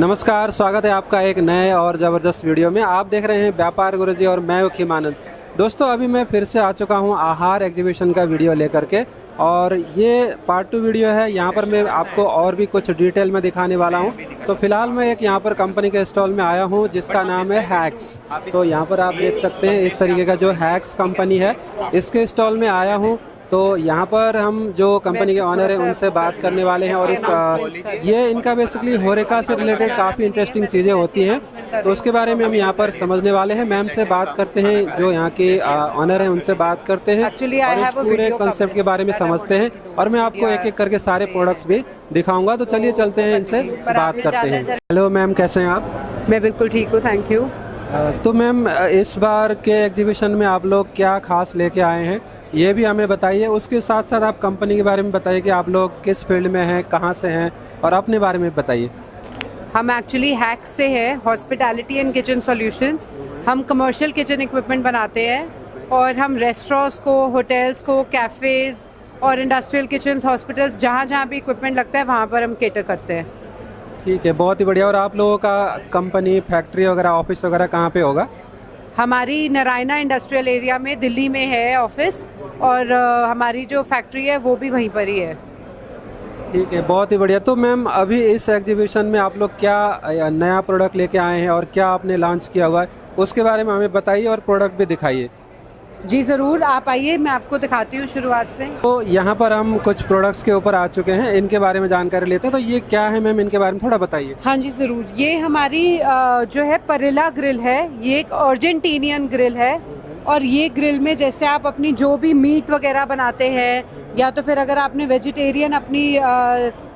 नमस्कार, स्वागत है आपका एक नए और ज़बरदस्त वीडियो में। आप देख रहे हैं व्यापार गुरुजी और मैं खीमानंद। दोस्तों, अभी मैं फिर से आ चुका हूं आहार एग्जीबिशन का वीडियो लेकर के, और ये पार्ट 2 वीडियो है। यहां पर मैं आपको और भी कुछ डिटेल में दिखाने वाला हूं। तो फिलहाल मैं एक यहां पर कंपनी के स्टॉल में आया हूं जिसका नाम है हैक्स। तो यहां पर आप देख सकते हैं इस तरीके का जो हैक्स कंपनी है, इसके स्टॉल में आया हूं। तो यहाँ पर हम जो कंपनी के ऑनर हैं उनसे बात करने वाले हैं, और ये इनका बेसिकली होरेका से रिलेटेड काफ़ी इंटरेस्टिंग चीज़ें होती हैं, तो उसके बारे में हम यहाँ पर समझने वाले हैं। मैम से बात करते हैं, जो यहाँ के ऑनर हैं उनसे बात करते हैं और इस पूरे कंसेप्ट के बारे में समझते हैं, और मैं आपको एक एक करके सारे प्रोडक्ट्स भी दिखाऊंगा। तो चलिए चलते हैं, इनसे बात करते हैं। हेलो मैम, कैसे हैं आप? मैं बिल्कुल ठीक हूँ, थैंक यू। तो मैम, इस बार के एग्जीबिशन में आप लोग क्या खास लेके आए हैं, ये भी हमें बताइए। उसके साथ साथ आप कंपनी के बारे में बताइए कि आप लोग किस फील्ड में हैं, कहाँ से हैं, और अपने बारे में बताइए। हम एक्चुअली हैक्स से हैं, हॉस्पिटैलिटी एंड किचन सॉल्यूशंस। हम कमर्शियल किचन इक्विपमेंट बनाते हैं, और हम रेस्टोरेंट्स को, होटल्स को, कैफ़ेज़ और इंडस्ट्रियल किचन्स, हॉस्पिटल्स, जहाँ जहाँ भी इक्विपमेंट लगता है वहाँ पर हम केटर करते हैं। ठीक है, बहुत ही बढ़िया। और आप लोगों का कंपनी, फैक्ट्री वगैरह, ऑफिस वगैरह कहाँ पे होगा? हमारी नारायणा इंडस्ट्रियल एरिया में दिल्ली में है ऑफिस, और हमारी जो फैक्ट्री है वो भी वहीं पर ही है। ठीक है, बहुत ही बढ़िया। तो मैम, अभी इस एग्जीबिशन में आप लोग क्या नया प्रोडक्ट लेके आए हैं और क्या आपने लॉन्च किया हुआ है, उसके बारे में हमें बताइए और प्रोडक्ट भी दिखाइए। जी ज़रूर, आप आइए, मैं आपको दिखाती हूँ शुरुआत से। तो यहाँ पर हम कुछ प्रोडक्ट्स के ऊपर आ चुके हैं, इनके बारे में जानकारी लेते हैं। तो ये क्या है मैम, इनके बारे में थोड़ा बताइए। हाँ जी ज़रूर। ये हमारी जो है परेला ग्रिल है। ये एक अर्जेंटीनियन ग्रिल है, और ये ग्रिल में जैसे आप अपनी जो भी मीट वगैरह बनाते हैं, या तो फिर अगर आपने वेजिटेरियन अपनी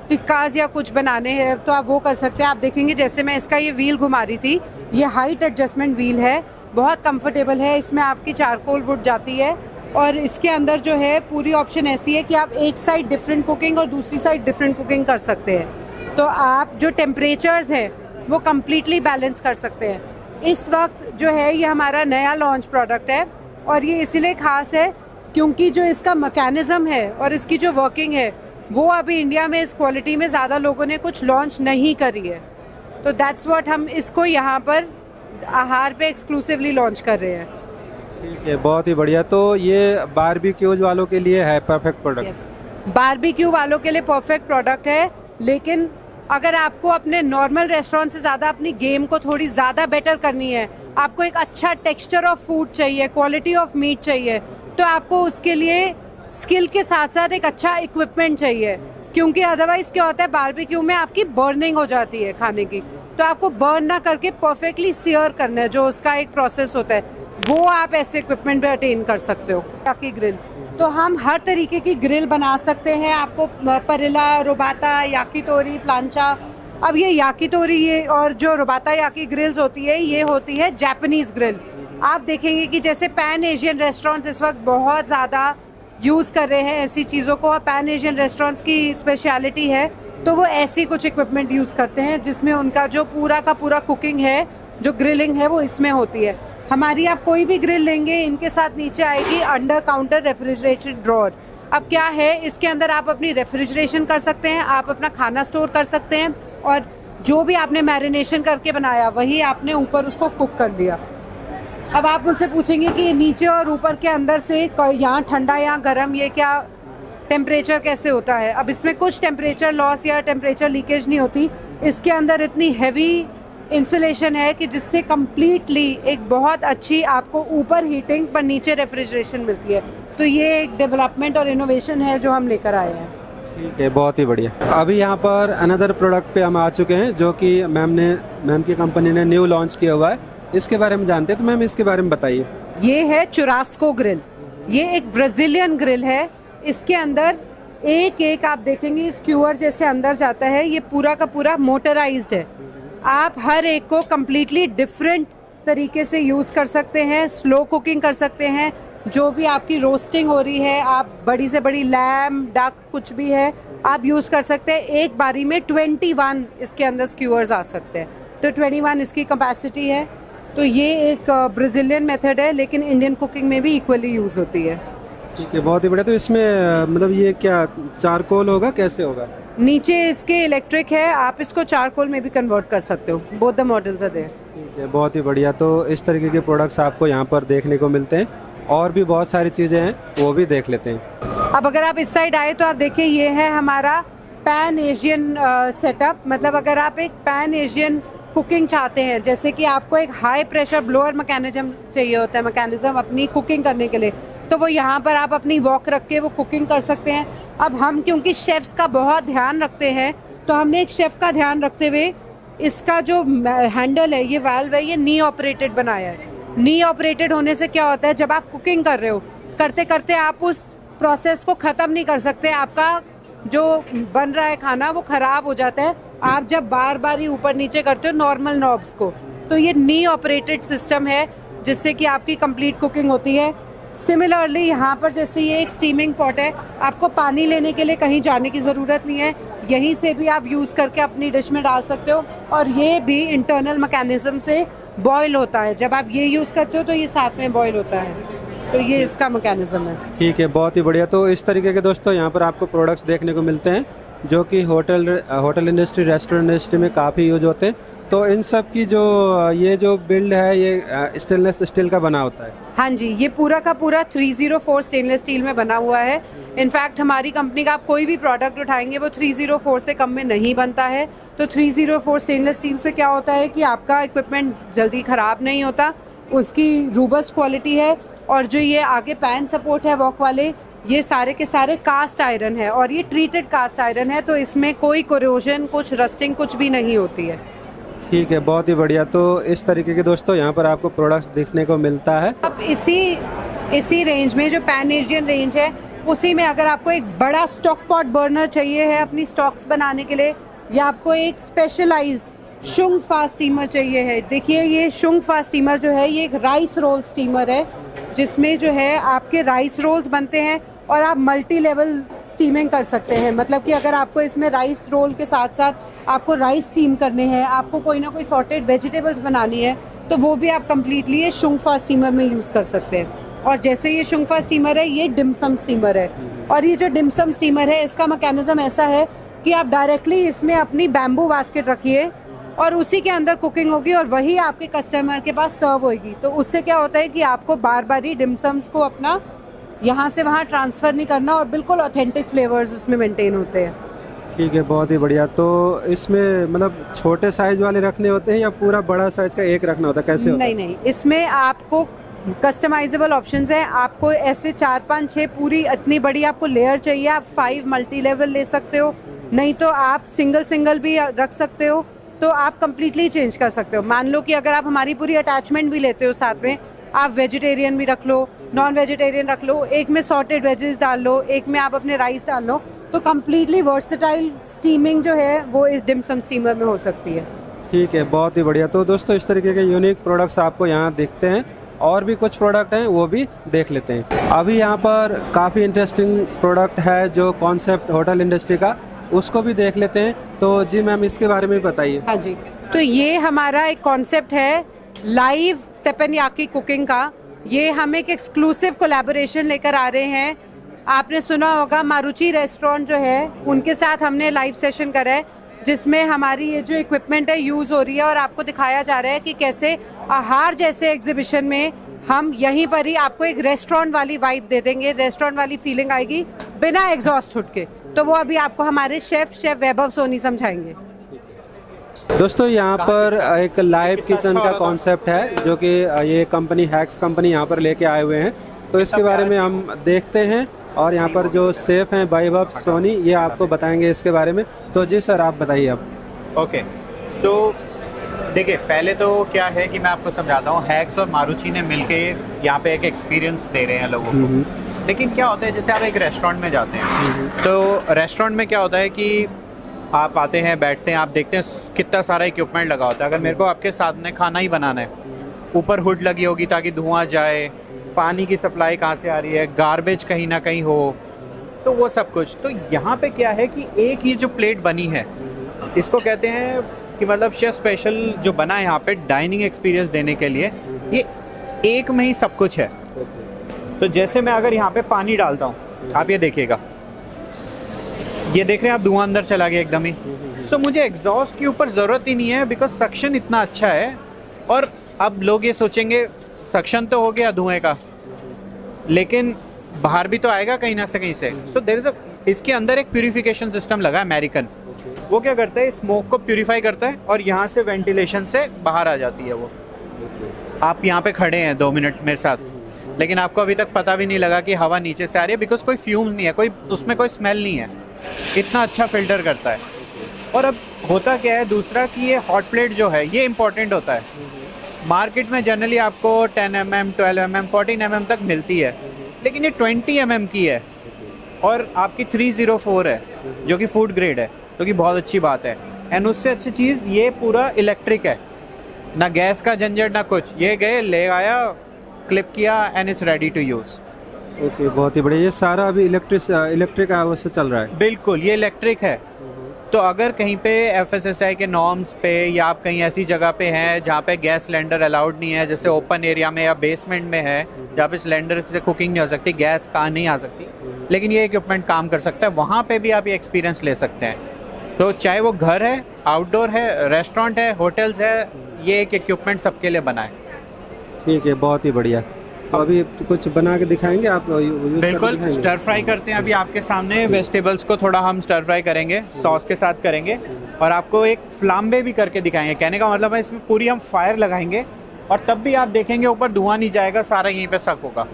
टिक्काज या कुछ बनाने हैं तो आप वो कर सकते हैं। आप देखेंगे जैसे मैं इसका ये व्हील घुमा रही थी, ये हाइट एडजस्टमेंट व्हील है, बहुत कंफर्टेबल है। इसमें आपकी चारकोल वुड जाती है, और इसके अंदर जो है पूरी ऑप्शन ऐसी है कि आप एक साइड डिफरेंट कुकिंग और दूसरी साइड डिफरेंट कुकिंग कर सकते हैं। तो आप जो टेम्परेचर्स हैं वो कम्प्लीटली बैलेंस कर सकते हैं। इस वक्त जो है ये हमारा नया लॉन्च प्रोडक्ट है, और ये इसीलिए ख़ास है क्योंकि जो इसका मैकेनिज़्म है और इसकी जो वर्किंग है वो अभी इंडिया में इस क्वालिटी में ज़्यादा लोगों ने कुछ लॉन्च नहीं करी है। तो दैट्स व्हाट हम इसको यहाँ पर आहार पे एक्सक्लूसिवली लॉन्च कर रहे हैं। ठीक है, बहुत ही बढ़िया। तो ये बारबेक्यूज वालों के लिए है परफेक्ट प्रोडक्ट। बारबेक्यू वालों के लिए परफेक्ट प्रोडक्ट है, लेकिन अगर आपको अपने नॉर्मल रेस्टोरेंट से ज़्यादा अपनी गेम को थोड़ी ज़्यादा बेटर करनी है, आपको एक अच्छा टेक्सचर ऑफ फूड चाहिए, क्वालिटी ऑफ मीट चाहिए, तो आपको उसके लिए स्किल के साथ साथ एक अच्छा इक्विपमेंट चाहिए। क्योंकि अदरवाइज क्या होता है, बारबेक्यू में आपकी बर्निंग हो जाती है खाने की, तो आपको बर्न ना करके परफेक्टली सियर करना है, जो उसका एक प्रोसेस होता है, वो आप ऐसे इक्विपमेंट पे अटेन कर सकते हो। याकी ग्रिल, तो हम हर तरीके की ग्रिल बना सकते हैं। आपको परेला, रोबाता, याकीतोरी, प्लांचा। अब ये याकीतोरी ये और जो रोबाता याकी ग्रिल्स होती है, ये होती है जापानीज ग्रिल। आप देखेंगे कि जैसे पैन एशियन रेस्टोरेंट्स इस वक्त बहुत ज़्यादा यूज़ कर रहे हैं ऐसी चीज़ों को, और पैन एशियन रेस्टोरेंट्स की स्पेशलिटी है, तो वो ऐसी कुछ इक्विपमेंट यूज़ करते हैं जिसमें उनका जो पूरा का पूरा कुकिंग है, जो ग्रिलिंग है, वो इसमें होती है। हमारी आप कोई भी ग्रिल लेंगे, इनके साथ नीचे आएगी अंडर काउंटर रेफ्रिजरेटेड ड्रॉअर। अब क्या है, इसके अंदर आप अपनी रेफ्रिजरेशन कर सकते हैं, आप अपना खाना स्टोर कर सकते हैं, और जो भी आपने मैरिनेशन करके बनाया वही आपने ऊपर उसको कुक कर दिया। अब आप मुझसे पूछेंगे कि नीचे और ऊपर के अंदर से यहाँ ठंडा या गर्म, ये क्या टेम्परेचर कैसे होता है? अब इसमें कुछ टेम्परेचर लॉस या टेम्परेचर लीकेज नहीं होती। इसके अंदर इतनी हैवी इंसुलेशन है कि जिससे कम्प्लीटली एक बहुत अच्छी आपको ऊपर हीटिंग पर नीचे रेफ्रिजरेशन मिलती है। तो ये एक डेवलपमेंट और इनोवेशन है जो हम लेकर आए हैं। ठीक है, बहुत ही बढ़िया। अभी यहाँ पर अनदर प्रोडक्ट पे हम आ चुके हैं जो कि मैम की कंपनी ने न्यू लॉन्च किया हुआ है, इसके बारे में जानते हैं। तो मैम, इसके बारे में बताइए। ये है चुरास्को ग्रिल। ये एक ब्राजीलियन ग्रिल है। इसके अंदर एक आप देखेंगे स्क्यूअर जैसे अंदर जाता है, ये पूरा का पूरा मोटराइज्ड है। आप हर एक को कम्प्लीटली डिफरेंट तरीके से यूज़ कर सकते हैं, स्लो कुकिंग कर सकते हैं। जो भी आपकी रोस्टिंग हो रही है, आप बड़ी से बड़ी लैम, डक, कुछ भी है, आप यूज़ कर सकते हैं। एक बारी में 21 इसके अंदर स्क्यूअर्स आ सकते हैं, तो 21 इसकी कैपेसिटी है। तो ये एक ब्राज़ीलियन मेथड है, लेकिन इंडियन कुकिंग में भी इक्वली यूज़ होती है। ठीक है, बहुत ही बढ़िया। तो इसमें मतलब ये क्या चारकोल होगा, कैसे होगा? नीचे इसके इलेक्ट्रिक है, आप इसको चारकोल में भी कन्वर्ट कर सकते हो। Both the models are there. ठीक है, बहुत ही बढ़िया। तो इस तरीके के प्रोडक्ट्स आपको यहाँ पर देखने को मिलते हैं और भी बहुत सारी चीज़ें हैं, वो भी देख लेते हैं। अब अगर आप इस साइड आए तो आप देखिए ये है हमारा पैन एशियन सेटअप। मतलब अगर आप एक पैन एशियन कुकिंग चाहते हैं, जैसे कि आपको एक हाई प्रेशर ब्लोअर मैकेनिज्म चाहिए होता है, मैकेनिज्म अपनी कुकिंग करने के लिए, तो वो यहाँ पर आप अपनी वॉक रख के वो कुकिंग कर सकते हैं। अब हम क्योंकि शेफ्स का बहुत ध्यान रखते हैं, तो हमने एक शेफ का ध्यान रखते हुए इसका जो हैंडल है, ये वाल्व है, ये नी ऑपरेटेड बनाया है। नी ऑपरेटेड होने से क्या होता है, जब आप कुकिंग कर रहे हो, करते करते आप उस प्रोसेस को ख़त्म नहीं कर सकते, आपका जो बन रहा है खाना वो ख़राब हो जाता है। आप जब बार बार ही ऊपर नीचे करते हो नॉर्मल नॉब्स को, तो ये नी ऑपरेटेड सिस्टम है जिससे कि आपकी कंप्लीट कुकिंग होती है। सिमिलरली यहाँ पर जैसे ये एक स्टीमिंग पॉट है, आपको पानी लेने के लिए कहीं जाने की ज़रूरत नहीं है, यहीं से भी आप यूज़ करके अपनी डिश में डाल सकते हो। और ये भी इंटरनल मैकेनिज्म से बॉयल होता है, जब आप ये यूज़ करते हो तो ये साथ में बॉयल होता है, तो ये इसका मैकेनिज्म है। ठीक है, बहुत ही बढ़िया। तो इस तरीके के दोस्तों यहाँ पर आपको प्रोडक्ट्स देखने को मिलते हैं जो कि होटल इंडस्ट्री, रेस्टोरेंट इंडस्ट्री में काफ़ी यूज होते हैं। तो इन सब की जो ये जो बिल्ड है, ये स्टेनलेस स्टील का बना होता है। हाँ जी, ये पूरा का पूरा 304 स्टेनलेस स्टील में बना हुआ है। इनफैक्ट हमारी कंपनी का आप कोई भी प्रोडक्ट उठाएंगे वो 304 से कम में नहीं बनता है। तो 304 स्टेनलेस स्टील से क्या होता है कि आपका इक्विपमेंट जल्दी ख़राब नहीं होता, उसकी रूबस्ट क्वालिटी है। और जो ये आगे पैन सपोर्ट है वॉक वाले, ये सारे के सारे कास्ट आयरन है और ये ट्रीटेड कास्ट आयरन है, तो इसमें कोई कोरोजन, कुछ रस्टिंग कुछ भी नहीं होती है। ठीक है, बहुत ही बढ़िया। तो इस तरीके के दोस्तों यहाँ पर आपको प्रोडक्ट्स देखने को मिलता है। अब इसी रेंज में जो पैन एशियन रेंज है, उसी में अगर आपको एक बड़ा स्टॉक पॉट बर्नर चाहिए है अपनी स्टॉक्स बनाने के लिए, या आपको एक स्पेशलाइज्ड शुंगफा स्टीमर चाहिए है। देखिए ये शुंगफा स्टीमर जो है, ये एक राइस रोल स्टीमर है, जिसमें जो है आपके राइस रोल्स बनते हैं और आप मल्टी लेवल स्टीमिंग कर सकते हैं। मतलब कि अगर आपको इसमें राइस रोल के साथ साथ आपको राइस स्टीम करने हैं, आपको कोई ना कोई सॉर्टेड वेजिटेबल्स बनानी है, तो वो भी आप कम्प्लीटली ये शुंगफा स्टीमर में यूज़ कर सकते हैं। और जैसे ये शुंगफा स्टीमर है, ये डिमसम स्टीमर है, और ये जो डिमसम स्टीमर है इसका मैकेनिज्म ऐसा है कि आप डायरेक्टली इसमें अपनी बैम्बू बास्केट रखिए और उसी के अंदर कुकिंग होगी और वही आपके कस्टमर के पास सर्व होगी। तो उससे क्या होता है कि आपको बार बार ही डिमसम्स को अपना यहाँ से वहाँ ट्रांसफ़र नहीं करना और बिल्कुल ऑथेंटिक फ्लेवर्स उसमें मेंटेन होते हैं। ठीक है, बहुत ही बढ़िया। तो इसमें मतलब छोटे साइज वाले रखने होते हैं या पूरा बड़ा साइज का एक रखना होता है, कैसे होता है? नहीं, इसमें आपको कस्टमाइजेबल ऑप्शंस हैं। आपको ऐसे 4, 5, 6 पूरी इतनी बड़ी आपको लेयर चाहिए, आप 5 मल्टी लेवल ले सकते हो, नहीं तो आप सिंगल भी रख सकते हो। तो आप कम्प्लीटली चेंज कर सकते हो। मान लो कि अगर आप हमारी पूरी अटैचमेंट भी लेते हो साथ में, आप वेजिटेरियन भी रख लो, नॉन वेजिटेरियन रख लो, एक में सॉर्टेड वेजेस डाल लो, एक में आप अपने राइस डाल लो, तो कम्प्लीटली वर्सेटाइल स्टीमिंग जो है वो इस डिमसम स्टीमर में हो सकती है। ठीक है, बहुत ही बढ़िया। तो दोस्तों इस तरीके के यूनिक प्रोडक्ट्स आपको यहाँ दिखते हैं और भी कुछ प्रोडक्ट हैं, वो भी देख लेते हैं। अभी यहाँ पर काफ़ी इंटरेस्टिंग प्रोडक्ट है जो कॉन्सेप्ट होटल इंडस्ट्री का, उसको भी देख लेते हैं। तो जी मैम, इसके बारे में बताइए। हाँ जी, तो ये हमारा एक कॉन्सेप्ट है लाइव तेपनयाकी कुकिंग का। ये हम एक एक्सक्लूसिव कोलैबोरेशन लेकर आ रहे हैं। आपने सुना होगा मारुचि रेस्टोरेंट जो है, उनके साथ हमने लाइव सेशन करा है, जिसमें हमारी ये जो इक्विपमेंट है यूज़ हो रही है और आपको दिखाया जा रहा है कि कैसे आहार जैसे एग्जीबिशन में हम यहीं पर ही आपको एक रेस्टोरेंट वाली वाइब दे देंगे, रेस्टोरेंट वाली फीलिंग आएगी बिना एग्जॉस्ट हुड के। तो वो अभी आपको हमारे शेफ वैभव सोनी समझाएंगे। दोस्तों यहाँ पर एक लाइव किचन का कॉन्सेप्ट है जो कि ये कंपनी हैक्स कंपनी यहाँ पर लेके आए हुए हैं, तो इसके बारे में हम देखते हैं। और यहाँ पर जो शेफ हैं वैभव सोनी, ये आपको बताएंगे इसके बारे में। तो जी सर, आप बताइए अब। ओके, सो देखिए, पहले तो क्या है कि मैं आपको समझाता हूँ। हैक्स और मारुचि ने मिलके यहाँ पे एक एक्सपीरियंस दे रहे हैं लोगों को। लेकिन क्या होता है, जैसे आप एक रेस्टोरेंट में जाते हैं, तो रेस्टोरेंट में क्या होता है कि आप आते हैं, बैठते हैं, आप देखते हैं कितना सारा इक्विपमेंट लगा होता है। अगर मेरे को आपके सामने खाना ही बनाना है, ऊपर हुड लगी होगी ताकि धुआं जाए, पानी की सप्लाई कहाँ से आ रही है, गार्बेज कहीं ना कहीं हो, तो वो सब कुछ। तो यहाँ पे क्या है कि एक ही जो प्लेट बनी है, इसको कहते हैं कि मतलब शेफ स्पेशल जो बना है यहाँ पे डाइनिंग एक्सपीरियंस देने के लिए, ये एक में ही सब कुछ है। तो जैसे मैं अगर यहाँ पे पानी डालता हूँ, आप ये देखिएगा, ये देख रहे हैं आप, धुआं अंदर चला गया एकदम ही। सो मुझे एग्जॉस्ट के ऊपर ज़रूरत ही नहीं है, बिकॉज सक्शन इतना अच्छा है। और अब लोग ये सोचेंगे सक्शन तो हो गया धुएं का, लेकिन बाहर भी तो आएगा कहीं ना से कहीं से। सो देयर इज इसके अंदर एक प्यूरिफिकेशन सिस्टम लगा है अमेरिकन। वो क्या करता है, स्मोक को प्यूरिफाई करता है और यहाँ से वेंटिलेशन से बाहर आ जाती है वो। आप यहाँ पे खड़े हैं 2 मिनट मेरे साथ, लेकिन आपको अभी तक पता भी नहीं लगा कि हवा नीचे से आ रही है, बिकॉज कोई फ्यूम्स नहीं है, कोई उसमें कोई स्मेल नहीं है। इतना अच्छा फिल्टर करता है। और अब होता क्या है दूसरा, कि ये हॉट प्लेट जो है ये इंपॉर्टेंट होता है। मार्केट में जनरली आपको 10 mm, 12 mm, 14 mm तक मिलती है, लेकिन ये 20 mm की है और आपकी 304 है, जो कि फूड ग्रेड है, जो कि बहुत अच्छी बात है। एंड उससे अच्छी चीज़ ये पूरा इलेक्ट्रिक है, ना गैस का झंझट ना कुछ। ये गए, ले आया, क्लिप किया and it's ready to use. Okay, बहुत ही बढ़िया। ये सारा अभी इलेक्ट्रिक आवाज से चल रहा है? बिल्कुल, ये इलेक्ट्रिक है। तो अगर कहीं पे FSSAI के नॉर्म्स पे, या आप कहीं ऐसी जगह पे हैं जहाँ पे गैस सिलेंडर अलाउड नहीं है, जैसे ओपन एरिया में या बेसमेंट में है जहाँ पे सिलेंडर से कुकिंग नहीं हो सकती, गैस कहाँ नहीं आ सकती, लेकिन ये इक्विपमेंट काम कर सकता है, वहाँ पे भी आप ये एक्सपीरियंस ले सकते हैं। तो चाहे वो घर है, आउटडोर है, रेस्टोरेंट है, होटल्स है, ये एक इक्विपमेंट सबके लिए बना है। ठीक है, बहुत ही बढ़िया। तो अभी कुछ बना के दिखाएंगे आप? बिल्कुल, स्टर फ्राई करते हैं अभी आपके सामने। वेजिटेबल्स को थोड़ा हम स्टर फ्राई करेंगे, सॉस के साथ करेंगे, और आपको एक फ्लाम्बे भी करके दिखाएंगे। कहने का मतलब है इसमें पूरी हम फायर लगाएंगे और तब भी आप देखेंगे ऊपर धुआं नहीं जाएगा, सारा यहीं पे सक होगा।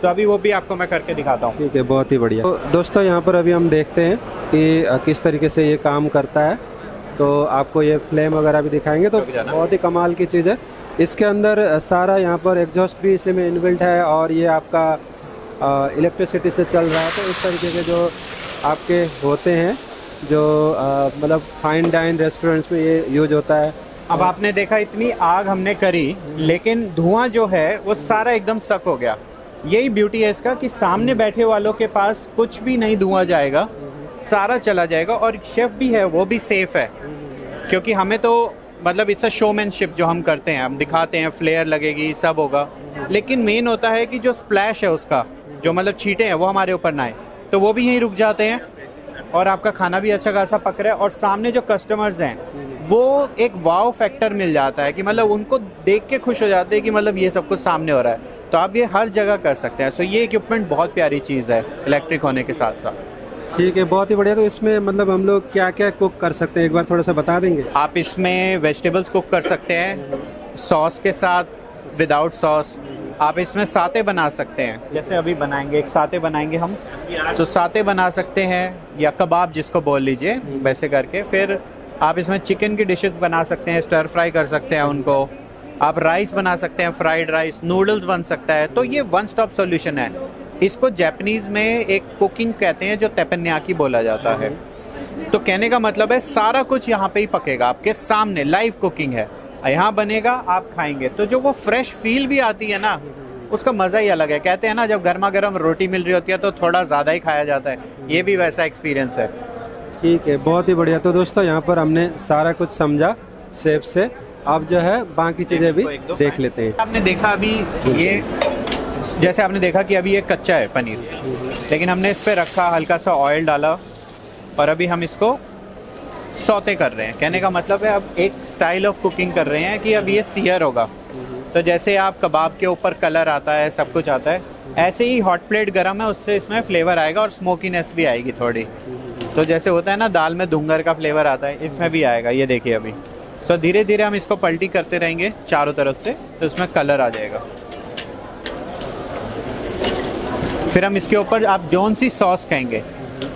तो अभी वो भी आपको मैं करके दिखाता हूँ। ठीक है, बहुत ही बढ़िया। तो दोस्तों यहाँ पर अभी हम देखते हैं कि किस तरीके से ये काम करता है। तो आपको ये फ्लेम वगैरह भी दिखाएंगे, तो बहुत ही कमाल की चीज़ है। इसके अंदर सारा यहाँ पर एग्जॉस्ट भी इसी में इनबिल्ट है, और ये आपका इलेक्ट्रिसिटी से चल रहा है। तो इस तरीके के जो आपके होते हैं, जो मतलब फाइन डाइन रेस्टोरेंट्स में ये यूज होता है। अब आपने देखा इतनी आग हमने करी, लेकिन धुआं जो है वो सारा एकदम सक हो गया। यही ब्यूटी है इसका, कि सामने बैठे वालों के पास कुछ भी नहीं धुआं जाएगा, सारा चला जाएगा। और शेफ भी है, वो भी सेफ है, क्योंकि हमें तो मतलब इट्स अ शोमैनशिप जो हम करते हैं, हम दिखाते हैं, फ्लेयर लगेगी, सब होगा, लेकिन मेन होता है कि जो स्प्लैश है उसका, जो मतलब छींटे हैं, वो हमारे ऊपर ना आए। तो वो भी यहीं रुक जाते हैं और आपका खाना भी अच्छा खासा पक रहा है। और सामने जो कस्टमर्स हैं वो एक वाव फैक्टर मिल जाता है, कि मतलब उनको देख के खुश हो जाते हैं कि मतलब ये सब कुछ सामने हो रहा है। तो आप ये हर जगह कर सकते हैं। सो ये इक्विपमेंट बहुत प्यारी चीज़ है, इलेक्ट्रिक होने के साथ साथ। ठीक है, बहुत ही बढ़िया। तो इसमें मतलब हम लोग क्या क्या कुक कर सकते हैं, एक बार थोड़ा सा बता देंगे? आप इसमें वेजिटेबल्स कुक कर सकते हैं सॉस के साथ, विदाउट सॉस। आप इसमें साते बना सकते हैं, जैसे अभी बनाएंगे, एक साते बनाएंगे हम। तो साते बना सकते हैं, या कबाब जिसको बोल लीजिए, वैसे करके। फिर आप इसमें चिकन की डिशेस बना सकते हैं, स्टर फ्राई कर सकते हैं उनको। आप राइस बना सकते हैं, फ्राइड राइस, नूडल्स बन सकता है। तो ये वन स्टॉप सोल्यूशन है। इसको जापानीज में एक कुकिंग कहते हैं, जो तेपन्याकी बोला जाता है। तो कहने का मतलब है सारा कुछ यहाँ पे ही पकेगा, आपके सामने लाइव कुकिंग है, यहाँ बनेगा, आप खाएंगे। तो जो वो फ्रेश फील भी आती है ना, उसका मज़ा ही अलग है। कहते हैं ना, जब गर्मा गर्म रोटी मिल रही होती है तो थोड़ा ज़्यादा ही खाया जाता है। ये भी वैसा एक्सपीरियंस है। ठीक है, बहुत ही बढ़िया। तो दोस्तों यहाँ पर हमने सारा कुछ समझा शेफ से। अब जो है बाकी चीज़ें भी देख लेते हैं। आपने देखा अभी ये, जैसे आपने देखा कि अभी ये कच्चा है पनीर, लेकिन हमने इस पर रखा, हल्का सा ऑयल डाला, और अभी हम इसको सौते कर रहे हैं। कहने का मतलब है अब एक स्टाइल ऑफ कुकिंग कर रहे हैं कि अब ये सीयर होगा। तो जैसे आप कबाब के ऊपर कलर आता है, सब कुछ आता है, ऐसे ही हॉट प्लेट गरम है, उससे इसमें फ्लेवर आएगा और स्मोकीनेस भी आएगी थोड़ी। तो जैसे होता है ना दाल में धुंगर का फ्लेवर आता है, इसमें भी आएगा। ये देखिए अभी। सो धीरे धीरे हम इसको पलटी करते रहेंगे चारों तरफ से, तो इसमें कलर आ जाएगा। फिर हम इसके ऊपर आप जौन सी सॉस कहेंगे,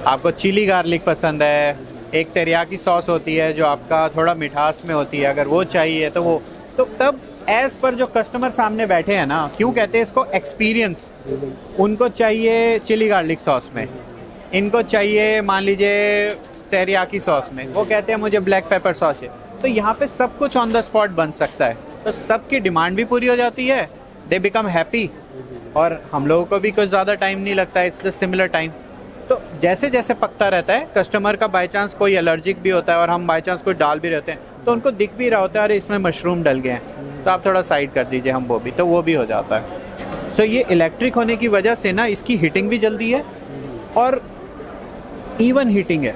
आपको चिली गार्लिक पसंद है, एक तेरियाकी सॉस होती है जो आपका थोड़ा मिठास में होती है, अगर वो चाहिए तो वो, तो तब एज पर जो कस्टमर सामने बैठे हैं ना, क्यों कहते हैं इसको एक्सपीरियंस, उनको चाहिए चिली गार्लिक सॉस में, इनको चाहिए मान लीजिए तेरियाकी सॉस में, वो कहते हैं मुझे ब्लैक पेपर सॉस है। तो यहाँ पे सब कुछ ऑन द स्पॉट बन सकता है, तो सबकी डिमांड भी पूरी हो जाती है, दे बिकम हैप्पी, और हम लोगों को भी कुछ ज़्यादा टाइम नहीं लगता है, इट्स द सिमिलर टाइम। तो जैसे जैसे पकता रहता है, कस्टमर का बाई चांस कोई एलर्जिक भी होता है और हम बाई चांस कोई डाल भी रहते हैं, तो उनको दिख भी रहा होता है, अरे इसमें मशरूम डल गए हैं, तो आप थोड़ा साइड कर दीजिए, हम वो भी, तो वो भी हो जाता है। सो ये इलेक्ट्रिक होने की वजह से ना, इसकी हीटिंग भी जल्दी है, और इवन हीटिंग है।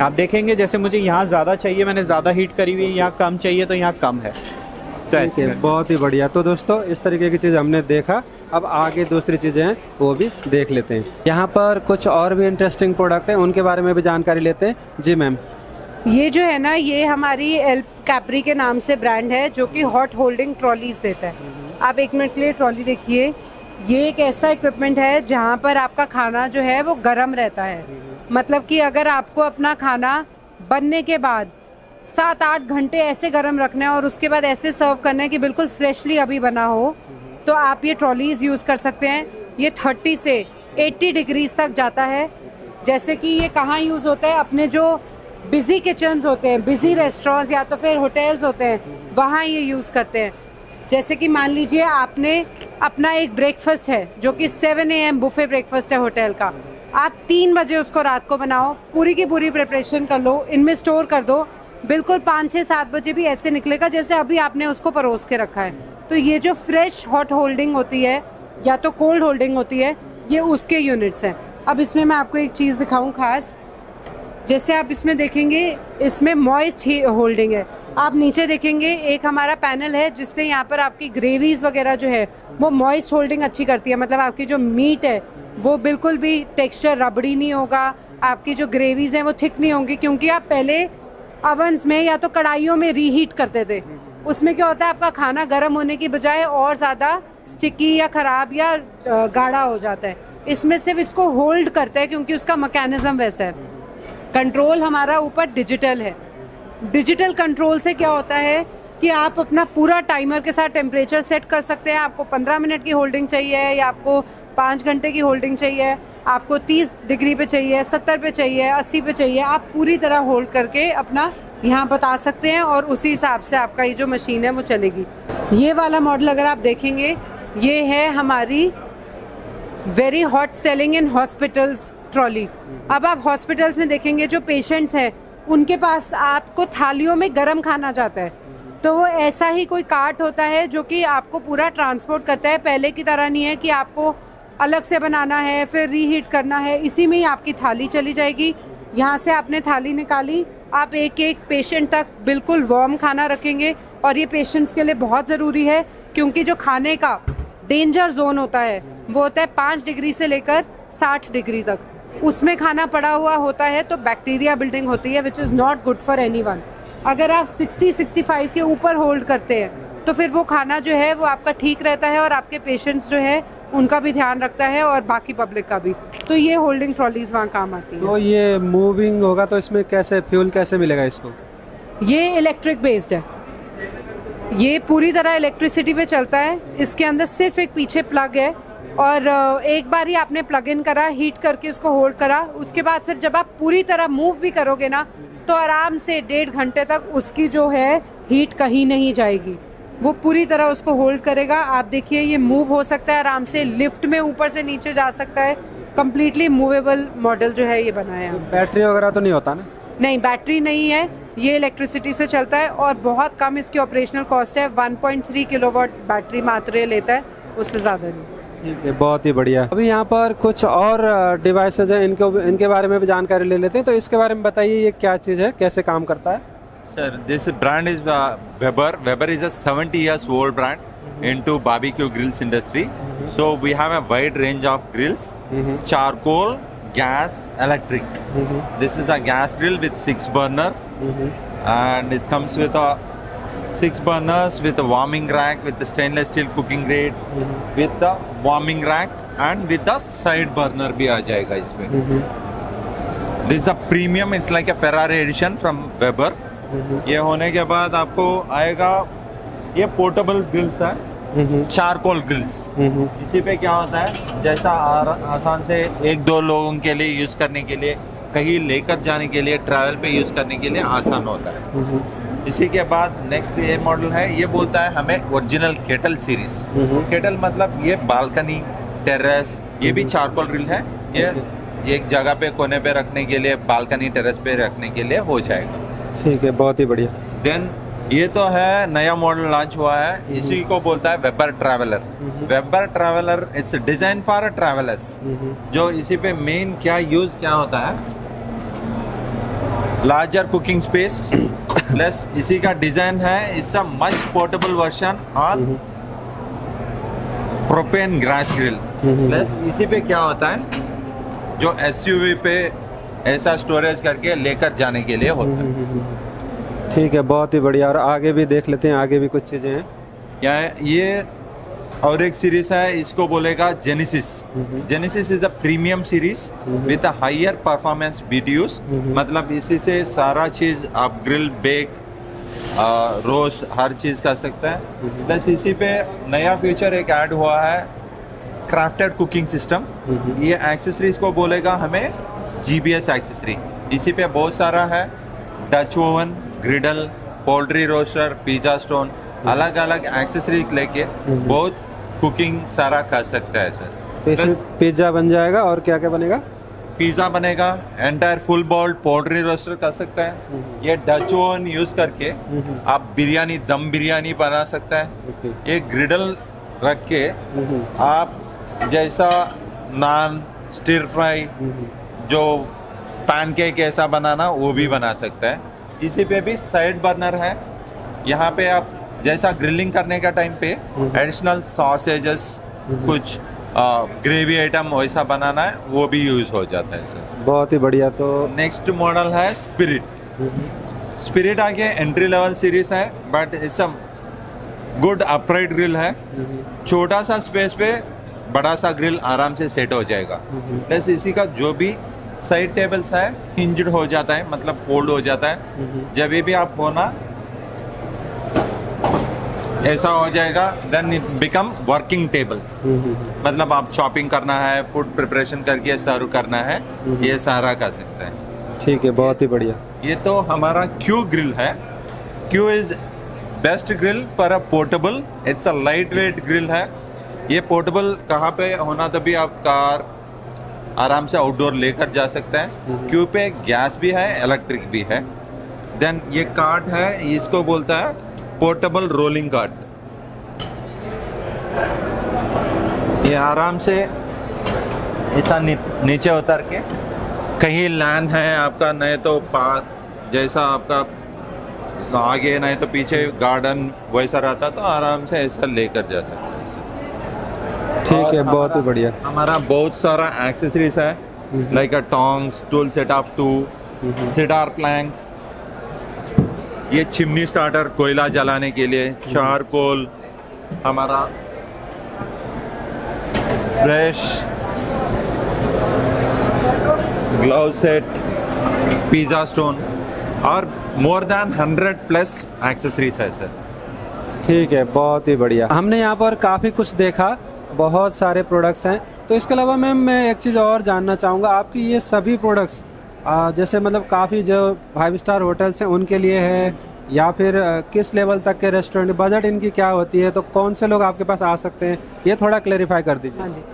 आप देखेंगे जैसे मुझे यहाँ ज़्यादा चाहिए, मैंने ज़्यादा हीट करी हुई है, यहाँ कम चाहिए तो यहाँ कम है। तो ठीक है, बहुत ही बढ़िया। तो दोस्तों इस तरीके की चीज़ हमने देखा, अब आगे दूसरी चीज़ें हैं वो भी देख लेते हैं। यहाँ पर कुछ और भी इंटरेस्टिंग प्रोडक्ट हैं, उनके बारे में भी जानकारी लेते हैं। जी मैम। ये जो है ना, ये हमारी एल्प कैप्री के नाम से ब्रांड है जो कि हॉट होल्डिंग ट्रॉलीज देता है। आप एक मिनट के लिए ट्रॉली देखिए। ये एक ऐसा इक्विपमेंट है जहाँ पर आपका खाना जो है वो गर्म रहता है। मतलब कि अगर आपको अपना खाना बनने के बाद 7-8 घंटे ऐसे गर्म रखना है और उसके बाद ऐसे सर्व करना है कि बिल्कुल फ्रेशली अभी बना हो, तो आप ये ट्रॉलीज यूज़ कर सकते हैं। ये 30 से 80 डिग्रीज तक जाता है। जैसे कि ये कहाँ यूज़ होता है, अपने जो बिजी किचन्स होते हैं, बिजी रेस्टोरेंट्स या तो फिर होटल्स होते हैं, वहाँ ये यूज़ करते हैं। जैसे कि मान लीजिए आपने अपना एक ब्रेकफास्ट है जो कि 7 AM बुफे ब्रेकफास्ट है होटल का, आप 3 बजे उसको रात को बनाओ, पूरी की पूरी प्रिपरेशन कर लो, इनमें स्टोर कर दो, बिल्कुल 5, 6, 7 बजे भी ऐसे निकलेगा जैसे अभी आपने उसको परोस के रखा है। तो ये जो फ्रेश हॉट होल्डिंग होती है या तो कोल्ड होल्डिंग होती है, ये उसके यूनिट्स हैं। अब इसमें मैं आपको एक चीज़ दिखाऊं खास, जैसे आप इसमें देखेंगे इसमें मॉइस्ट होल्डिंग है। आप नीचे देखेंगे एक हमारा पैनल है जिससे यहाँ पर आपकी ग्रेवीज वगैरह जो है वो मॉइस्ट होल्डिंग अच्छी करती है। मतलब आपकी जो मीट है वो बिल्कुल भी टेक्सचर रबड़ी नहीं होगा, आपकी जो ग्रेवीज हैं वो थिक नहीं होंगी, क्योंकि आप पहले अवन्स में या तो कढ़ाइयों में रीहीट करते थे। उसमें क्या होता है, आपका खाना गर्म होने की बजाय और ज़्यादा स्टिकी या ख़राब या गाढ़ा हो जाता है। इसमें सिर्फ इसको होल्ड करता है क्योंकि उसका मैकेनिज्म वैसा है। कंट्रोल हमारा ऊपर डिजिटल है। डिजिटल कंट्रोल से क्या होता है कि आप अपना पूरा टाइमर के साथ टेम्परेचर सेट कर सकते हैं। आपको 15 मिनट की होल्डिंग चाहिए या आपको 5 घंटे की होल्डिंग चाहिए, आपको 30 डिग्री पे चाहिए, 70 पे चाहिए, 80 पे चाहिए, आप पूरी तरह होल्ड करके अपना यहाँ बता सकते हैं और उसी हिसाब से आपका ये जो मशीन है वो चलेगी। ये वाला मॉडल अगर आप देखेंगे, ये है हमारी very hot selling in hospitals trolley. अब आप हॉस्पिटल्स में देखेंगे जो पेशेंट्स हैं उनके पास आपको थालियों में गर्म खाना जाता है, तो वो ऐसा ही कोई कार्ट होता है जो कि आपको पूरा ट्रांसपोर्ट करता है। पहले की तरह नहीं है कि आपको अलग से बनाना है फिर रीहीट करना है, इसी में ही आपकी थाली चली जाएगी। यहाँ से आपने थाली निकाली, आप एक एक पेशेंट तक बिल्कुल वार्म खाना रखेंगे। और ये पेशेंट्स के लिए बहुत ज़रूरी है क्योंकि जो खाने का डेंजर जोन होता है वो होता है 5 डिग्री से लेकर 60 डिग्री तक। उसमें खाना पड़ा हुआ होता है तो बैक्टीरिया बिल्डिंग होती है, which is not good for anyone. अगर आप 60-65 के ऊपर होल्ड करते हैं तो फिर वो खाना जो है वो आपका ठीक रहता है और आपके पेशेंट्स जो है उनका भी ध्यान रखता है और बाकी पब्लिक का भी। तो ये होल्डिंग ट्रॉलीज वहाँ काम आती है। तो ये मूविंग होगा तो इसमें कैसे फ्यूल कैसे मिलेगा इसको? ये इलेक्ट्रिक बेस्ड है, ये पूरी तरह इलेक्ट्रिसिटी पे चलता है। इसके अंदर सिर्फ एक पीछे प्लग है और एक बार ही आपने प्लग इन करा, हीट करके उसको होल्ड करा, उसके बाद फिर जब आप पूरी तरह मूव भी करोगे ना तो आराम से 1.5 घंटे तक उसकी जो है हीट कहीं नहीं जाएगी, वो पूरी तरह उसको होल्ड करेगा। आप देखिए ये मूव हो सकता है आराम से, लिफ्ट में ऊपर से नीचे जा सकता है, कम्प्लीटली मूवेबल मॉडल जो है ये बनाया है। बैटरी वगैरह तो नहीं होता ना? नहीं, बैटरी नहीं है, ये इलेक्ट्रिसिटी से चलता है और बहुत कम इसकी ऑपरेशनल कॉस्ट है। 1.3 किलोवाट बैटरी मात्र लेता है, उससे ज़्यादा नहीं। ठीक है, बहुत ही बढ़िया। अभी यहाँ पर कुछ और डिवाइसेज हैं, इनके बारे में भी जानकारी ले लेते हैं। तो इसके बारे में बताइए ये क्या चीज़ है, कैसे काम करता है? Sir, this brand is Weber. Weber is a 70 years old brand into barbecue grills industry. So we have a wide range of grills, charcoal, gas, electric. This is a gas grill with 6 burner, and it comes with a 6 burners with a warming rack with a stainless steel cooking grate, with a warming rack and with a side burner भी आ जाएगा इसमें. This is a premium. It's like a Ferrari edition from Weber. ये होने के बाद आपको आएगा ये पोर्टेबल ग्रिल्स है, चारकोल ग्रिल्स। इसी पे क्या होता है, जैसा आसान से 1-2 लोगों के लिए यूज करने के लिए, कहीं लेकर जाने के लिए, ट्रैवल पे यूज करने के लिए आसान होता है। इसी के बाद नेक्स्ट ये मॉडल है, ये बोलता है हमें ओरिजिनल केटल सीरीज। केटल मतलब ये बालकनी, टेरेस, ये भी चारकोल ग्रिल है। ये एक जगह पे कोने पे रखने के लिए, बालकनी टेरेस पे रखने के लिए हो जाएगा। ठीक है, बहुत ही बढ़िया। देन ये तो है नया मॉडल लॉन्च हुआ है, इसी को बोलता है weber traveller. Weber traveller it's design for travellers. जो इसी पे मेन क्या यूज क्या होता है, लार्जर कुकिंग स्पेस प्लस इसी का डिजाइन है, it's a much portable version on propane gas grill. Plus इसी पे क्या होता है, जो एसयूवी पे ऐसा स्टोरेज करके लेकर जाने के लिए होता है। ठीक है, बहुत ही बढ़िया। और आगे भी देख लेते हैं, आगे भी कुछ चीज़ें हैं। क्या है ये, और एक सीरीज है, इसको बोलेगा Genesis. Genesis is a premium series with a higher performance BTUs। मतलब इसी से सारा चीज आप ग्रिल, बेक, रोस्ट हर चीज कर सकते हैं। प्लस इसी पे नया फीचर एक ऐड हुआ है, क्राफ्टेड कुकिंग सिस्टम। ये एक्सेसरीज को बोलेगा हमें GBS एक्सेसरी। इसी पे बहुत सारा है, Dutch oven, griddle, poultry roaster, pizza stone, अलग अलग एक्सेसरी लेके बहुत कुकिंग सारा कर सकता है सर। तो इसमें पिज्ज़ा बन जाएगा, और क्या क्या बनेगा? पिज्जा बनेगा, एंटायर फुल बाउल्ड पोल्ट्री रोस्टर कर सकता है। ये डच ओवन यूज करके आप बिरयानी, दम बिरयानी बना सकता है। ये ग्रिडल रख के आप जैसा नान, स्टिर फ्राई, जो पैनकेक ऐसा बनाना वो भी बना सकता है। इसी पे भी साइड बर्नर है, यहाँ पे आप जैसा ग्रिलिंग करने का टाइम पे एडिशनल सॉसेजेस, कुछ ग्रेवी आइटम वैसा बनाना है, वो भी यूज हो जाता है सर। बहुत ही बढ़िया। तो नेक्स्ट मॉडल है स्पिरिट। स्पिरिट आगे एंट्री लेवल सीरीज है, but it's a good upright grill है। छोटा सा स्पेस पे बड़ा सा ग्रिल आराम से सेट हो जाएगा। प्लस इसी का जो भी साइड टेबल्स है हिंज्ड हो जाता है, मतलब फोल्ड हो जाता है। जब भी आप होना ऐसा हो जाएगा, then it become working table. मतलब आप शॉपिंग करना है, फूड प्रिपरेशन करके सर्व करना है, ये सारा कर सकते हैं। ठीक है, बहुत ही बढ़िया। ये तो हमारा क्यू ग्रिल है। Q is best grill for a portable, it's a light weight grill है। ये पोर्टेबल कहाँ पे होना, तभी आप कार आराम से आउटडोर लेकर जा सकते हैं। क्यू पे गैस भी है, इलेक्ट्रिक भी है। देन ये कार्ट है, इसको बोलता है पोर्टेबल रोलिंग कार्ट। ये आराम से ऐसा नीचे उतर के, कहीं लैंड है आपका, नहीं तो पार्क जैसा आपका आगे, नहीं तो पीछे गार्डन वैसा रहता, तो आराम से ऐसा लेकर जा सकते हैं। ठीक है, बहुत ही बढ़िया। हमारा बहुत सारा एक्सेसरीज है, like a tongs, tool set of 2, cedar plank, ये चिमनी स्टार्टर कोयला जलाने के लिए, चारकोल, हमारा brush, glove set, pizza stone, और मोर देन 100+ एक्सेसरीज है सर। ठीक है, बहुत ही बढ़िया। हमने यहाँ पर काफ़ी कुछ देखा, बहुत सारे प्रोडक्ट्स हैं। तो इसके अलावा मैम मैं एक चीज़ और जानना चाहूँगा, आपकी ये सभी प्रोडक्ट्स जैसे मतलब काफ़ी जो 5 स्टार होटल्स हैं उनके लिए है, या फिर किस लेवल तक के रेस्टोरेंट, बजट इनकी क्या होती है, तो कौन से लोग आपके पास आ सकते हैं, ये थोड़ा क्लेरिफाई कर दीजिए। हाँ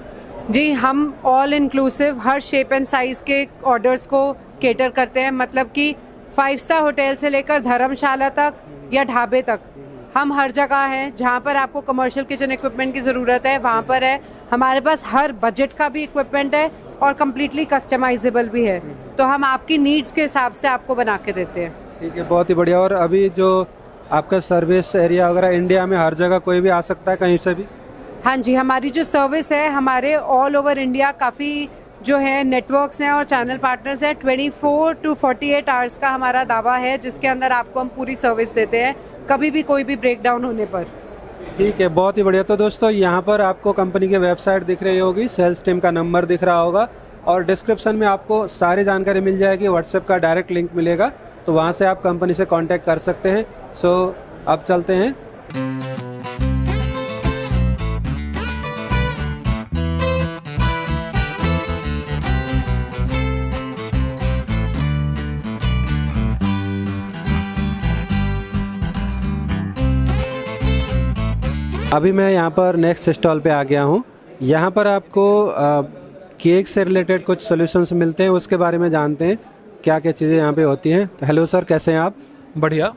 जी, हम all inclusive her shape and size के ऑर्डर्स को केटर करते हैं। मतलब कि 5 स्टार होटल से लेकर धर्मशाला तक या ढाबे तक, हम हर जगह हैं। जहाँ पर आपको कमर्शियल किचन इक्विपमेंट की ज़रूरत है वहाँ पर है। हमारे पास हर बजट का भी इक्विपमेंट है और कम्प्लीटली कस्टमाइजेबल भी है, तो हम आपकी नीड्स के हिसाब से आपको बना के देते हैं। ठीक है, बहुत ही बढ़िया। और अभी जो आपका सर्विस एरिया वगैरह इंडिया में हर जगह कोई भी आ सकता है कहीं से भी? हाँ जी, हमारी जो सर्विस है, हमारे ऑल ओवर इंडिया काफ़ी जो है नेटवर्क्स हैं और चैनल पार्टनर्स हैं। 24 to 48 आवर्स का हमारा दावा है, जिसके अंदर आपको हम पूरी सर्विस देते हैं, कभी भी कोई भी ब्रेकडाउन होने पर। ठीक है, बहुत ही बढ़िया। तो दोस्तों यहाँ पर आपको कंपनी की वेबसाइट दिख रही होगी, सेल्स टीम का नंबर दिख रहा होगा, और डिस्क्रिप्शन में आपको सारी जानकारी मिल जाएगी। व्हाट्सएप का डायरेक्ट लिंक मिलेगा, तो वहाँ से आप कंपनी से कांटेक्ट कर सकते हैं। सो अब चलते हैं। अभी मैं यहाँ पर नेक्स्ट स्टॉल पे आ गया हूँ। यहाँ पर आपको केक से रिलेटेड कुछ सॉल्यूशंस मिलते हैं, उसके बारे में जानते हैं क्या क्या चीज़ें यहाँ पे होती हैं। तो हेलो सर, कैसे हैं आप? बढ़िया।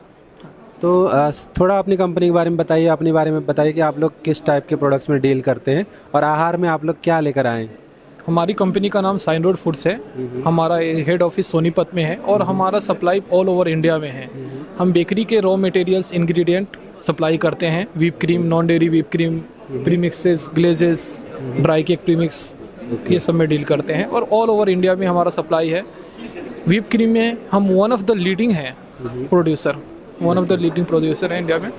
तो थोड़ा अपनी कंपनी के बारे में बताइए, अपने बारे में बताइए कि आप लोग किस टाइप के प्रोडक्ट्स में डील करते हैं और आहार में आप लोग क्या लेकर आए हैं। हमारी कंपनी का नाम साइन रोड फूड्स है। हमारा हेड ऑफिस सोनीपत में है और हमारा सप्लाई ऑल ओवर इंडिया में है। हम बेकरी के रॉ मटेरियल्स इंग्रेडिएंट सप्लाई करते हैं, whip cream, non dairy whip cream, premixes, glazes, dry cake premix, ये सब में डील करते हैं और ऑल ओवर इंडिया में हमारा सप्लाई है। व्हिप क्रीम में हम वन ऑफ द लीडिंग हैं producer, one of the leading producer है इंडिया में।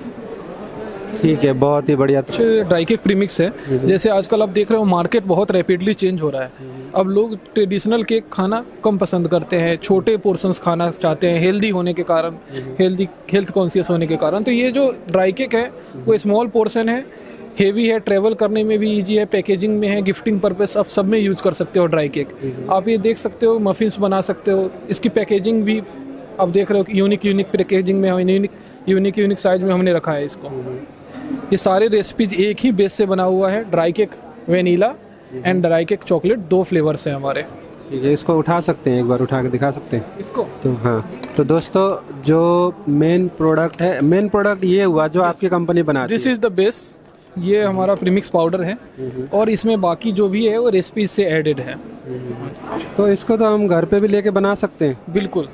ठीक है, बहुत ही बढ़िया। ड्राई केक प्रीमिक्स है। जैसे आजकल आप देख रहे हो मार्केट बहुत रैपिडली चेंज हो रहा है। अब लोग ट्रेडिशनल केक खाना कम पसंद करते हैं, छोटे पोर्शंस खाना चाहते हैं हेल्दी होने के कारण, हेल्थ कॉन्शियस होने के कारण। तो ये जो ड्राई केक है वो स्मॉल पोर्शन है, हेवी है, ट्रेवल करने में भी इजी है, पैकेजिंग में है, गिफ्टिंग पर्पस आप सब में यूज कर सकते हो ड्राई केक। आप ये देख सकते हो, मफिन्स बना सकते हो। इसकी पैकेजिंग भी आप देख रहे हो कि यूनिक पैकेजिंग में, यूनिक साइज में हमने रखा है इसको। ये सारे रेसिपीज एक ही बेस से बना हुआ है, dry cake vanilla and dry cake chocolate, 2 flavours हैं हमारे। ठीक है, इसको उठा सकते हैं, एक बार उठा के दिखा सकते हैं इसको। तो हाँ, तो दोस्तों जो मेन प्रोडक्ट ये हुआ जो आपकी कंपनी बनाती है। This is the base. ये हमारा प्रीमिक्स पाउडर है और इसमें बाकी जो भी है वो रेसिपीज से एडेड है। तो इसको तो हम घर पे भी लेके बना सकते हैं। बिल्कुल,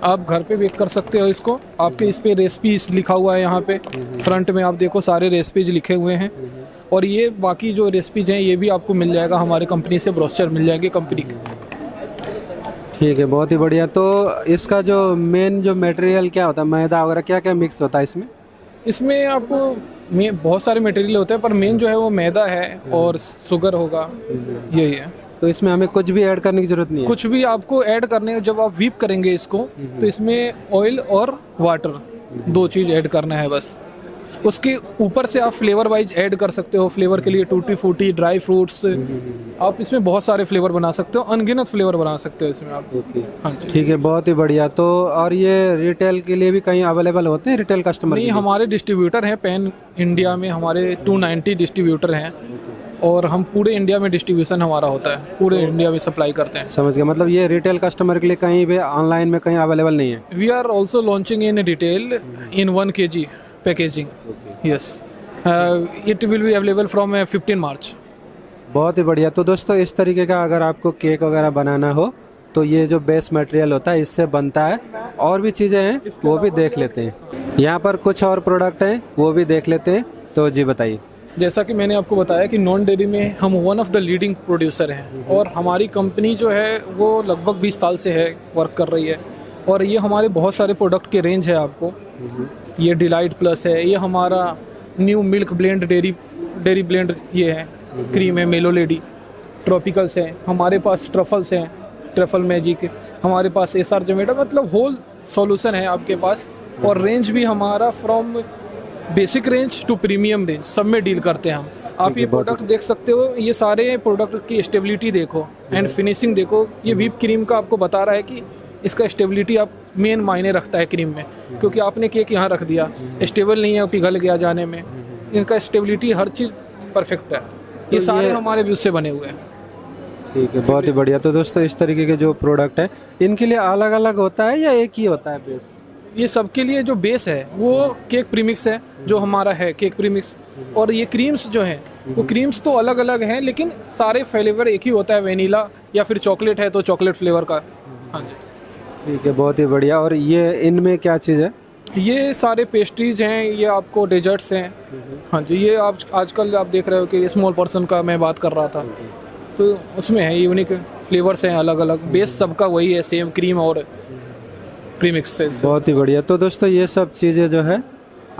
आप घर पे बेक कर सकते हो इसको। आपके इस पे रेसिपीज लिखा हुआ है, यहाँ पे फ्रंट में आप देखो सारे रेसिपीज लिखे हुए हैं। और ये बाकी जो रेसिपीज हैं ये भी आपको मिल जाएगा हमारे कंपनी से, ब्रोशर मिल जाएंगे कंपनी के। ठीक है, बहुत ही बढ़िया। तो इसका जो मेन जो मटेरियल क्या होता है, मैदा वगैरह क्या क्या मिक्स होता है इसमें? इसमें आपको बहुत सारे मटेरियल होते हैं पर मेन जो है वो मैदा है और शुगर होगा, यही है। तो इसमें हमें कुछ भी ऐड करने की जरूरत नहीं है? कुछ भी आपको ऐड करने है, जब आप व्हीप करेंगे इसको तो इसमें ऑयल और वाटर 2 चीज ऐड करना है बस। उसके ऊपर से आप फ्लेवर वाइज ऐड कर सकते हो। फ्लेवर के लिए टूटी फूटी, ड्राई फ्रूट्स, आप इसमें बहुत सारे फ्लेवर बना सकते हो, अनगिनत फ्लेवर बना सकते हो इसमें आप। हाँ जी, ठीक है, बहुत ही बढ़िया। तो और ये रिटेल के लिए भी कहीं अवेलेबल होते हैं, रिटेल कस्टमर? नहीं, हमारे डिस्ट्रीब्यूटर हैं पैन इंडिया में, हमारे 290 डिस्ट्रीब्यूटर हैं और हम पूरे इंडिया में डिस्ट्रीब्यूशन हमारा होता है, पूरे इंडिया में सप्लाई करते हैं। समझ गया, मतलब ये रिटेल कस्टमर के लिए कहीं भी ऑनलाइन में कहीं अवेलेबल नहीं है? We are also launching in retail in 1 kg packaging. Yes, it will be available from 15 March. बहुत ही बढ़िया। तो दोस्तों इस तरीके का अगर आपको केक वगैरह बनाना हो तो ये जो बेस मटेरियल होता है इससे बनता है। और भी चीज़ें हैं वो भी देख लेते हैं। यहाँ पर कुछ और प्रोडक्ट हैं वो भी देख लेते हैं। तो जी बताइए। जैसा कि मैंने आपको बताया कि नॉन डेयरी में हम one of the leading producer हैं और हमारी कंपनी जो है वो लगभग 20 साल से है, वर्क कर रही है। और ये हमारे बहुत सारे प्रोडक्ट के रेंज है आपको। ये डिलाइट प्लस है, ये हमारा new milk blend dairy blend ये है, क्रीम है, मेलो लेडी, ट्रॉपिकल्स हैं, हमारे पास ट्रफल्स हैं, ट्रफल मैजिक, हमारे पास SR जोमेटो, मतलब होल सॉल्यूशन है आपके पास। और रेंज भी हमारा from basic range to premium range सब में डील करते हैं हम। आप ये प्रोडक्ट देख सकते हो, ये सारे प्रोडक्ट की स्टेबिलिटी देखो एंड फिनिशिंग देखो। ये व्हिप क्रीम का आपको बता रहा है कि इसका स्टेबिलिटी आप मेन मायने रखता है क्रीम में, क्योंकि आपने केक यहाँ रख दिया, स्टेबल नहीं है, पिघल गया जाने में। इनका स्टेबिलिटी हर चीज़ परफेक्ट है। ये सारे हमारे व्यूज से बने हुए हैं। ठीक है, बहुत ही बढ़िया। तो दोस्तों इस तरीके के जो प्रोडक्ट है इनके लिए अलग अलग होता है या एक ही होता है बेस? ये सबके लिए जो बेस है वो केक प्रीमिक्स है, जो हमारा है केक प्रीमिक्स। और ये क्रीम्स जो हैं वो क्रीम्स तो अलग अलग हैं लेकिन सारे फ्लेवर एक ही होता है, वेनीला या फिर चॉकलेट है तो चॉकलेट फ्लेवर का। हाँ जी, ठीक है, बहुत ही बढ़िया। और ये इनमें क्या चीज़ है? ये सारे पेस्ट्रीज हैं, ये आपको डेजर्ट्स हैं। हाँ जी, ये आप आजकल आप देख रहे हो कि स्मॉल पर्सन का मैं बात कर रहा था, तो उसमें है यूनिक फ्लेवर्स हैं अलग अलग। बेस सबका वही है, सेम क्रीम और प्रीमिक्स से। बहुत ही बढ़िया। तो दोस्तों ये सब चीज़ें जो है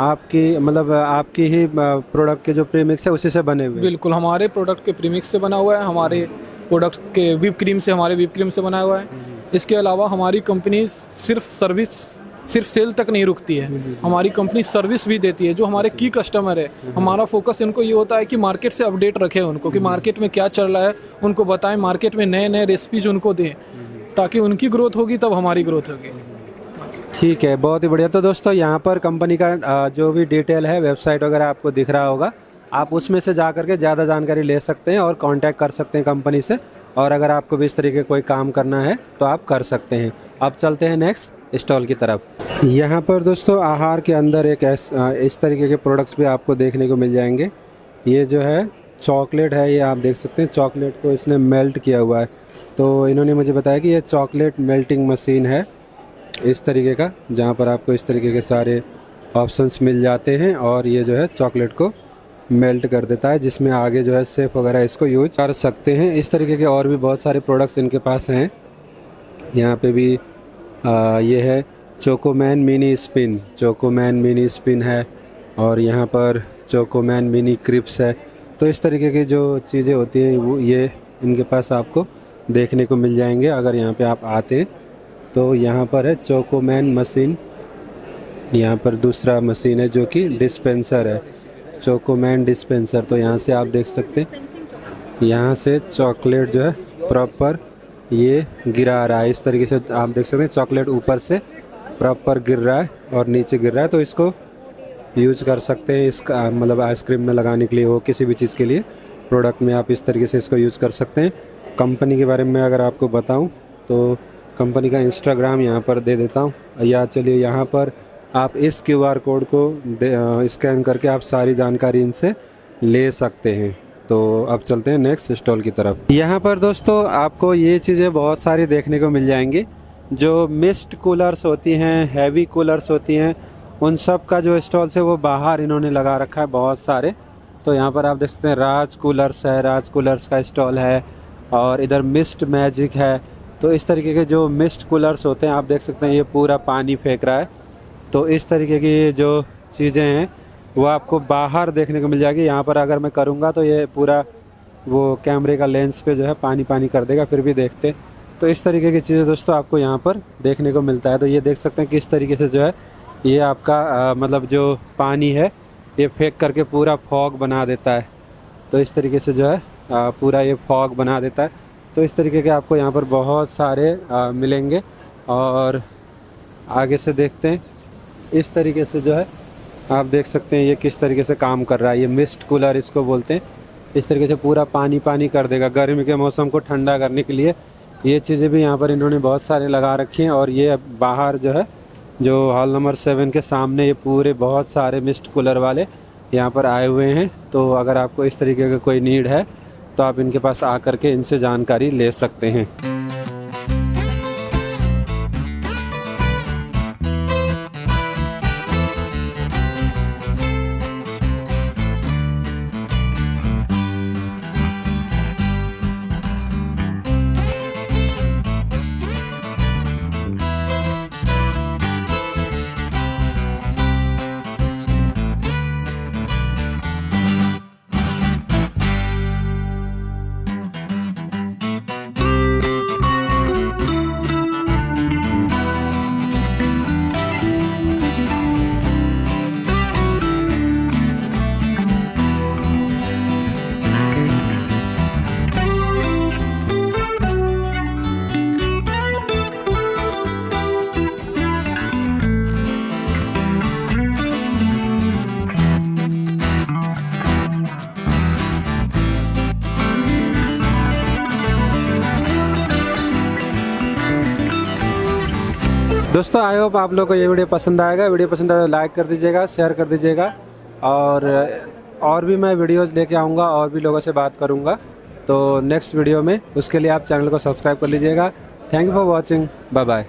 आपकी मतलब आपकी ही प्रोडक्ट के जो प्रीमिक्स है उसी से बने हुए? बिल्कुल, हमारे प्रोडक्ट के प्रीमिक्स से बना हुआ है, हमारे प्रोडक्ट के व्हिप क्रीम से, हमारे व्हिप क्रीम से बना हुआ है। इसके अलावा हमारी कंपनी सिर्फ सेल तक नहीं रुकती है, हमारी कंपनी सर्विस भी देती है। जो हमारे की कस्टमर है, हमारा फोकस इनको ये होता है कि मार्केट से अपडेट रखें उनको, कि मार्केट में क्या चल रहा है उनको बताएं, मार्केट में नए नए रेसिपीज उनको दें, ताकि उनकी ग्रोथ होगी तब हमारी ग्रोथ होगी। ठीक है, बहुत ही बढ़िया। तो दोस्तों यहाँ पर कंपनी का जो भी डिटेल है, वेबसाइट वगैरह आपको दिख रहा होगा, आप उसमें से जा करके ज़्यादा जानकारी ले सकते हैं और कांटेक्ट कर सकते हैं कंपनी से। और अगर आपको भी इस तरीके कोई काम करना है तो आप कर सकते हैं। अब चलते हैं नेक्स्ट स्टॉल की तरफ। यहाँ पर दोस्तों आहार के अंदर एक इस तरीके के प्रोडक्ट्स भी आपको देखने को मिल जाएंगे। ये जो है चॉकलेट है, ये आप देख सकते हैं, चॉकलेट को इसने मेल्ट किया हुआ है। तो इन्होंने मुझे बताया कि ये चॉकलेट मेल्टिंग मशीन है इस तरीके का, जहाँ पर आपको इस तरीके के सारे ऑप्शंस मिल जाते हैं और ये जो है चॉकलेट को मेल्ट कर देता है, जिसमें आगे जो है शेफ वगैरह इसको यूज कर सकते हैं। इस तरीके के और भी बहुत सारे प्रोडक्ट्स इनके पास हैं। यहाँ पे भी ये है चोकोमैन मिनी स्पिन, चोकोमैन मिनी स्पिन है, और यहाँ पर चोकोमैन मिनी क्रिप्स है। तो इस तरीके की जो चीज़ें होती हैं वो ये इनके पास आपको देखने को मिल जाएंगे अगर यहाँ पे आप आते हैं। तो यहाँ पर है चोकोमैन मशीन, यहाँ पर दूसरा मशीन है जो कि डिस्पेंसर है, चोकोमैन डिस्पेंसर। तो यहाँ से आप देख सकते हैं, यहाँ से चॉकलेट जो है प्रॉपर ये गिरा रहा है। इस तरीके से आप देख सकते हैं चॉकलेट ऊपर से प्रॉपर गिर रहा है और नीचे गिर रहा है। तो इसको यूज कर सकते हैं, इसका मतलब आइसक्रीम में लगाने के लिए हो, किसी भी चीज़ के लिए प्रोडक्ट में आप इस तरीके से इसको यूज कर सकते हैं। कंपनी के बारे में अगर आपको बताऊं तो कंपनी का इंस्टाग्राम यहाँ पर दे देता हूँ, या चलिए यहाँ पर आप इस QR कोड को स्कैन करके आप सारी जानकारी इनसे ले सकते हैं। तो अब चलते हैं नेक्स्ट स्टॉल की तरफ। यहाँ पर दोस्तों आपको ये चीज़ें बहुत सारी देखने को मिल जाएंगी, जो मिस्ट कूलर्स होती हैं, हैवी कूलर्स होती हैं, उन सब का जो स्टॉल्स है वो बाहर इन्होंने लगा रखा है बहुत सारे। तो यहाँ पर आप देख सकते हैं राज कूलर्स है, राज कूलर्स का स्टॉल है, और इधर मिस्ट मैजिक है। तो इस तरीके के जो मिस्ट कूलर्स होते हैं आप देख सकते हैं, ये पूरा पानी फेंक रहा है। तो इस तरीके की जो चीज़ें हैं वो आपको बाहर देखने को मिल जाएगी। यहाँ पर अगर मैं करूँगा तो ये पूरा वो कैमरे का लेंस पे जो है पानी पानी कर देगा, फिर भी देखते। तो इस तरीके की चीज़ें दोस्तों आपको यहाँ पर देखने को मिलता है। तो ये देख सकते हैं किस तरीके से जो है ये आपका मतलब जो पानी है ये फेंक करके पूरा फॉग बना देता है। तो इस तरीके से जो है पूरा ये फॉग बना देता है। तो इस तरीके के आपको यहाँ पर बहुत सारे मिलेंगे। और आगे से देखते हैं, इस तरीके से जो है आप देख सकते हैं ये किस तरीके से काम कर रहा है। ये मिस्ट कूलर इसको बोलते हैं। इस तरीके से पूरा पानी पानी कर देगा। गर्मी के मौसम को ठंडा करने के लिए ये चीज़ें भी यहाँ पर इन्होंने बहुत सारे लगा रखी हैं। और ये बाहर जो है, जो हॉल नंबर 7 के सामने ये पूरे बहुत सारे मिस्ट कूलर वाले यहाँ पर आए हुए हैं। तो अगर आपको इस तरीके का कोई नीड है तो आप इनके पास आकर के इनसे जानकारी ले सकते हैं। दोस्तों आई होप आप लोगों को ये वीडियो पसंद आएगा। वीडियो पसंद आए तो लाइक कर दीजिएगा, शेयर कर दीजिएगा, और भी मैं वीडियोज़ लेके आऊँगा और भी लोगों से बात करूँगा तो नेक्स्ट वीडियो में। उसके लिए आप चैनल को सब्सक्राइब कर लीजिएगा। Thank you for watching, bye bye.